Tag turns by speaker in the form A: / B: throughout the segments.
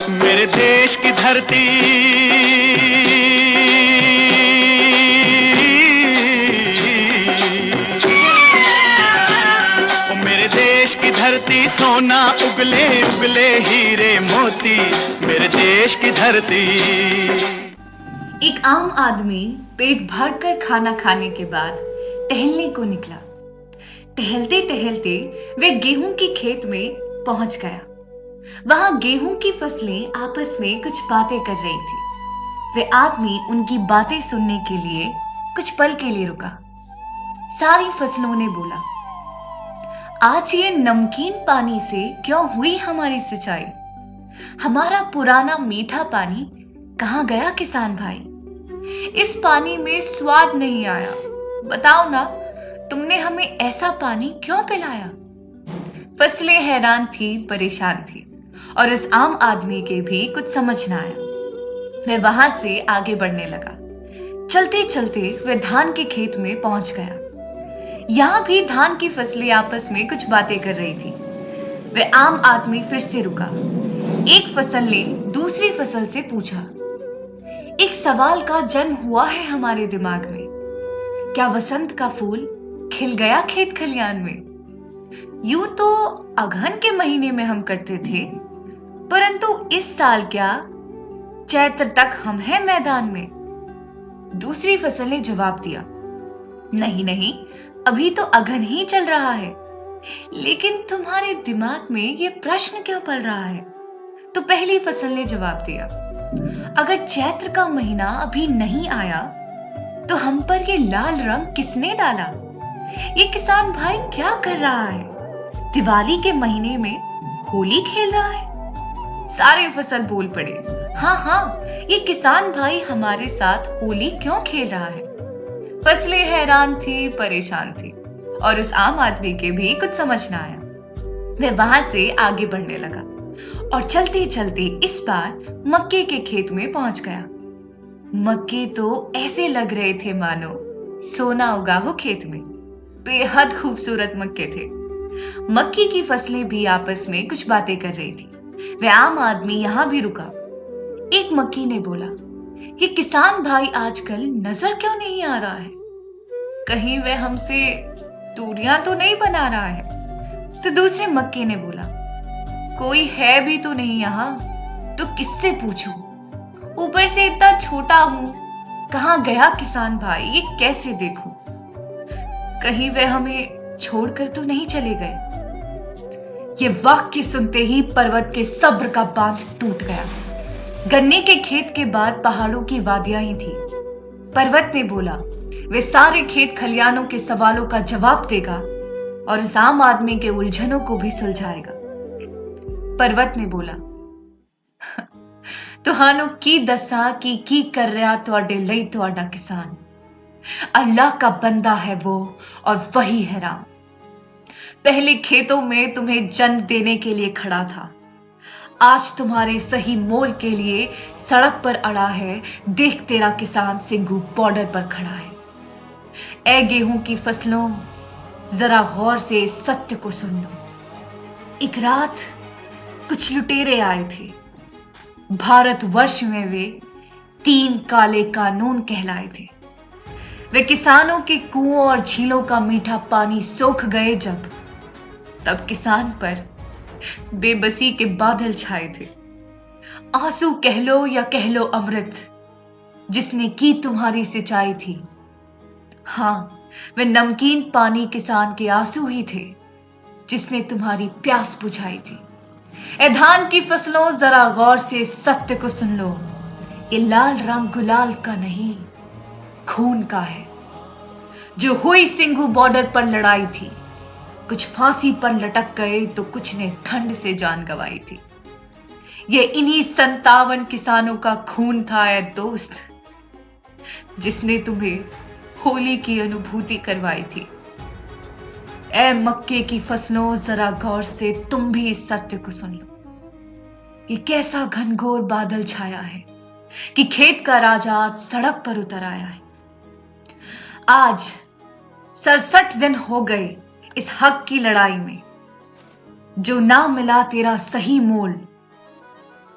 A: मेरे देश की धरती ओ मेरे देश की धरती सोना उगले उगले हीरे मोती मेरे देश की धरती।
B: एक आम आदमी पेट भर कर खाना खाने के बाद टहलने को निकला। टहलते टहलते वे गेहूं के खेत में पहुंच गया। वहां गेहूं की फसलें आपस में कुछ बातें कर रही थी। वे आदमी उनकी बातें सुनने के लिए कुछ पल के लिए रुका। सारी फसलों ने बोला, आज ये नमकीन पानी से क्यों हुई हमारी सिंचाई? हमारा पुराना मीठा पानी कहां गया किसान भाई? इस पानी में स्वाद नहीं आया। बताओ ना, तुमने हमें ऐसा पानी क्यों पिलाया? फसलें हैरान थी, परेशान थी और इस आम आदमी के भी कुछ समझ ना आया। वह वहां से आगे बढ़ने लगा। चलते चलते वह धान के खेत में पहुंच गया। यहां भी धान की फसलें आपस में कुछ बातें कर रही थी। वह आम आदमी फिर से रुका। एक फसल ने दूसरी फसल से पूछा, एक सवाल का जन्म हुआ है हमारे दिमाग में। क्या वसंत का फूल खिल गया खेत खलियान में? यूं तो अगहन के महीने में हम करते थे, परंतु इस साल क्या चैत्र तक हम हैं मैदान में? दूसरी फसल ने जवाब दिया, नहीं नहीं, अभी तो अगहन ही चल रहा है। लेकिन तुम्हारे दिमाग में ये प्रश्न क्यों पल रहा है? तो पहली फसल ने जवाब दिया, अगर चैत्र का महीना अभी नहीं आया तो हम पर ये लाल रंग किसने डाला? ये किसान भाई क्या कर रहा है? दिवाली के महीने में होली खेल रहा है? सारे फसल बोल पड़े, हाँ हाँ, ये किसान भाई हमारे साथ होली क्यों खेल रहा है? फसलें हैरान थी, परेशान थी और उस आम आदमी के भी कुछ समझ ना आया। वह वहां से आगे बढ़ने लगा और चलते चलते इस बार मक्के के खेत में पहुंच गया। मक्के तो ऐसे लग रहे थे मानो सोना उगा हो खेत में। बेहद खूबसूरत मक्के थे। मक्के की फसलें भी आपस में कुछ बातें कर रही थी। वह आम आदमी यहां भी रुका। एक मक्की ने बोला, ये किसान भाई आजकल नजर क्यों नहीं आ रहा है? कहीं वह हमसे दूरियां तो नहीं बना रहा है? तो दूसरे मक्के ने बोला, कोई है भी तो नहीं यहाँ, तो किससे पूछूं? ऊपर से इतना छोटा हूं, कहां गया किसान भाई, ये कैसे देखूं? कहीं वह हमें छोड़कर तो नहीं चले गए? ये वाक्य सुनते ही पर्वत के सब्र का बांध टूट गया। गन्ने के खेत के बाद पहाड़ों की वादियां ही थी। पर्वत ने बोला, वे सारे खेत खलियानों के सवालों का जवाब देगा और इस आम आदमी के उलझनों को भी सुलझाएगा। पर्वत ने बोला, तुहानू की दसा की कर रहा तुहाडे लई तुहाडा किसान। अल्लाह का बंदा है वो और वही है राम। पहले खेतों में तुम्हें जन्म देने के लिए खड़ा था, आज तुम्हारे सही मोल के लिए सड़क पर अड़ा है। देख तेरा किसान सिंघू बॉर्डर पर खड़ा है। ए गेहूं की फसलों, जरा गौर से सत्य को सुन लो। एक रात कुछ लुटेरे आए थे। भारतवर्ष में वे 3 काले कानून कहलाए थे। वे किसानों के कुओं और झीलों का मीठा पानी सोख गए जब, तब किसान पर बेबसी के बादल छाए थे। आंसू कह लो या कह लो अमृत, जिसने की तुम्हारी सिंचाई थी। हाँ, वे नमकीन पानी किसान के आंसू ही थे, जिसने तुम्हारी प्यास बुझाई थी। ए धान की फसलों, जरा गौर से सत्य को सुन लो। ये लाल रंग गुलाल का नहीं, खून का है। जो हुई सिंघू बॉर्डर पर लड़ाई थी, कुछ फांसी पर लटक गए तो कुछ ने ठंड से जान गंवाई थी। ये इन्हीं 57 किसानों का खून था ए दोस्त, जिसने तुम्हें होली की अनुभूति करवाई थी। ए मक्के की फसलों, जरा गौर से तुम भी इस सत्य को सुन लो। ये कैसा घनघोर बादल छाया है कि खेत का राजा आज सड़क पर उतर आया है। आज 67 दिन हो गए इस हक की लड़ाई में। जो ना मिला तेरा सही मोल,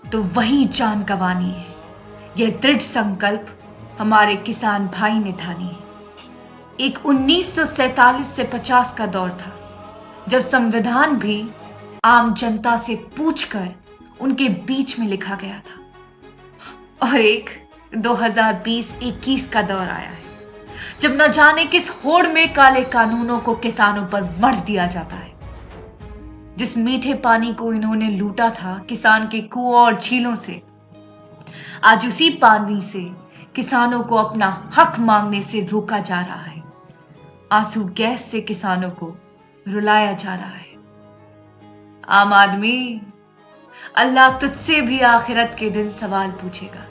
B: तो वही जान गंवानी है। यह दृढ़ संकल्प हमारे किसान भाई ने ठानी है। एक 1947 से 50 का दौर था जब संविधान भी आम जनता से पूछकर उनके बीच में लिखा गया था, और एक 2020-21 का दौर आया है जब न जाने किस होड़ में काले कानूनों को किसानों पर मढ़ दिया जाता है। जिस मीठे पानी को इन्होंने लूटा था किसान के कुओं और झीलों से, आज उसी पानी से किसानों को अपना हक मांगने से रोका जा रहा है। आंसू गैस से किसानों को रुलाया जा रहा है। आम आदमी, अल्लाह तुझसे भी आखिरत के दिन सवाल पूछेगा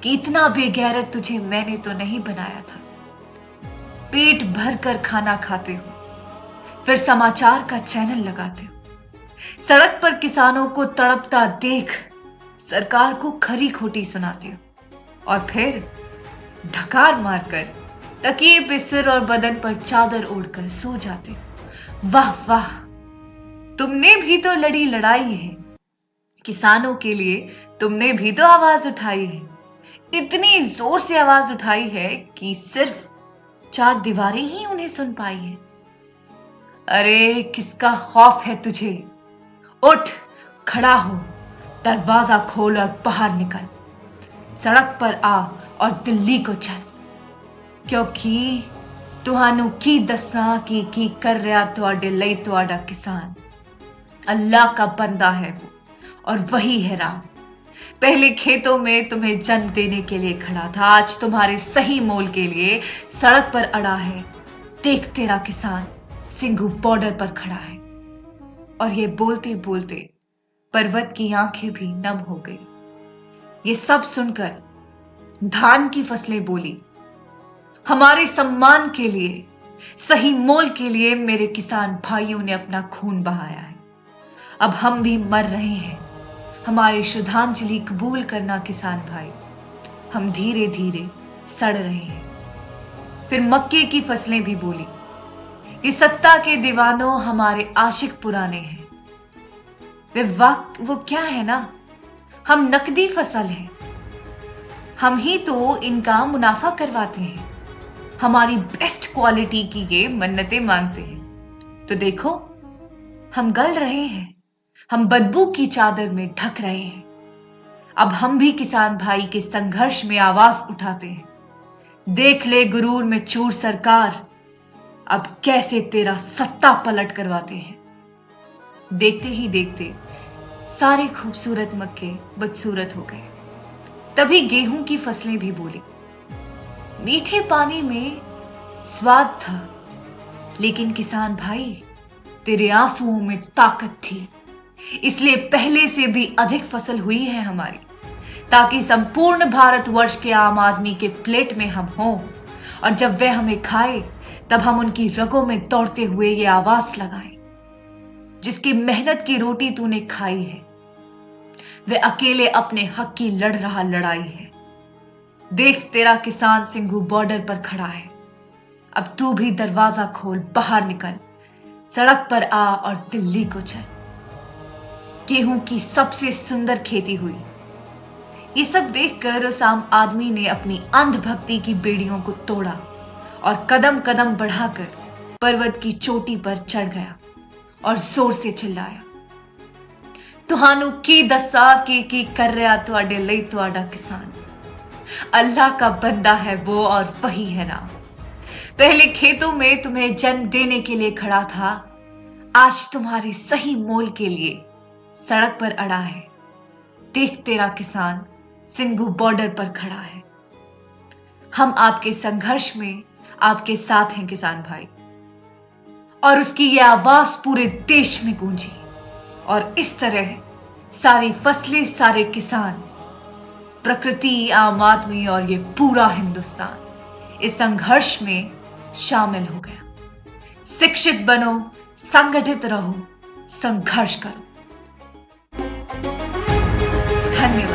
B: कि इतना बेगैरत तुझे मैंने तो नहीं बनाया था। पेट भर कर खाना खाते हो, फिर समाचार का चैनल लगाते हो, सड़क पर किसानों को तड़पता देख सरकार को खरी खोटी सुनाते हो, और फिर ढकार मारकर तकिए पे सिर और बदन पर चादर ओढ़कर सो जाते हो। वाह वाह, तुमने भी तो लड़ी लड़ाई है, किसानों के लिए तुमने भी तो आवाज उठाई है। इतनी जोर से आवाज उठाई है कि सिर्फ 4 दीवारें ही उन्हें सुन पाई है। अरे किसका खौफ है तुझे? उठ, खड़ा हो, दरवाजा खोल और बाहर निकल, सड़क पर आ और दिल्ली को चल, क्योंकि तुहानू की दसा की कर रहा तुहाडे लई तुहाडा किसान अल्लाह का बंदा है वो, और वही है राम। पहले खेतों में तुम्हें जन्म देने के लिए खड़ा था, आज तुम्हारे सही मोल के लिए सड़क पर अड़ा है। देख तेरा किसान सिंघू बॉर्डर पर खड़ा है। और ये बोलते बोलते पर्वत की आंखें भी नम हो गई। ये सब सुनकर धान की फसलें बोली, हमारे सम्मान के लिए, सही मोल के लिए मेरे किसान भाइयों ने अपना खून बहाया है। अब हम भी मर रहे हैं, हमारी श्रद्धांजलि कबूल करना किसान भाई। हम धीरे धीरे सड़ रहे हैं। फिर मक्के की फसलें भी बोली, ये सत्ता के दीवानों हमारे आशिक पुराने हैं। वो क्या है ना, हम नकदी फसल हैं, हम ही तो इनका मुनाफा करवाते हैं। हमारी बेस्ट क्वालिटी की ये मन्नतें मांगते हैं। तो देखो हम गल रहे हैं, हम बदबू की चादर में ढक रहे हैं। अब हम भी किसान भाई के संघर्ष में आवाज उठाते हैं। देख ले गुरूर में चूर सरकार, अब कैसे तेरा सत्ता पलट करवाते हैं। देखते ही देखते सारे खूबसूरत मक्के बदसूरत हो गए। तभी गेहूं की फसलें भी बोली, मीठे पानी में स्वाद था, लेकिन किसान भाई तेरे आंसुओं में ताकत थी, इसलिए पहले से भी अधिक फसल हुई है हमारी, ताकि संपूर्ण भारतवर्ष के आम आदमी के प्लेट में हम हों, और जब वे हमें खाए तब हम उनकी रगों में दौड़ते हुए ये आवाज लगाएं, जिसकी मेहनत की रोटी तूने खाई है, वे अकेले अपने हक की लड़ रहा लड़ाई है। देख तेरा किसान सिंघू बॉर्डर पर खड़ा है। अब तू भी दरवाजा खोल, बाहर निकल, सड़क पर आ और दिल्ली को चल। गेहूं की सबसे सुंदर खेती हुई। ये सब देखकर उस आम आदमी ने अपनी अंधभक्ति की बेड़ियों को तोड़ा और कदम कदम बढ़ाकर पर्वत की चोटी पर चढ़ गया और जोर से चिल्लाया, तुहानू की दसा की कर रहा तुहाडे लई तुहाडा किसान अल्लाह का बंदा है वो, और वही है राम। पहले खेतों में तुम्हें जन्म देने के लिए खड़ा था, आज तुम्हारे सही मोल के लिए सड़क पर अड़ा है। देख तेरा किसान सिंघू बॉर्डर पर खड़ा है। हम आपके संघर्ष में आपके साथ हैं किसान भाई। और उसकी यह आवाज पूरे देश में गूंजी, और इस तरह सारी फसलें, सारे किसान, प्रकृति, आम आदमी और ये पूरा हिंदुस्तान इस संघर्ष में शामिल हो गया। शिक्षित बनो, संगठित रहो, संघर्ष करो। धन्यवाद।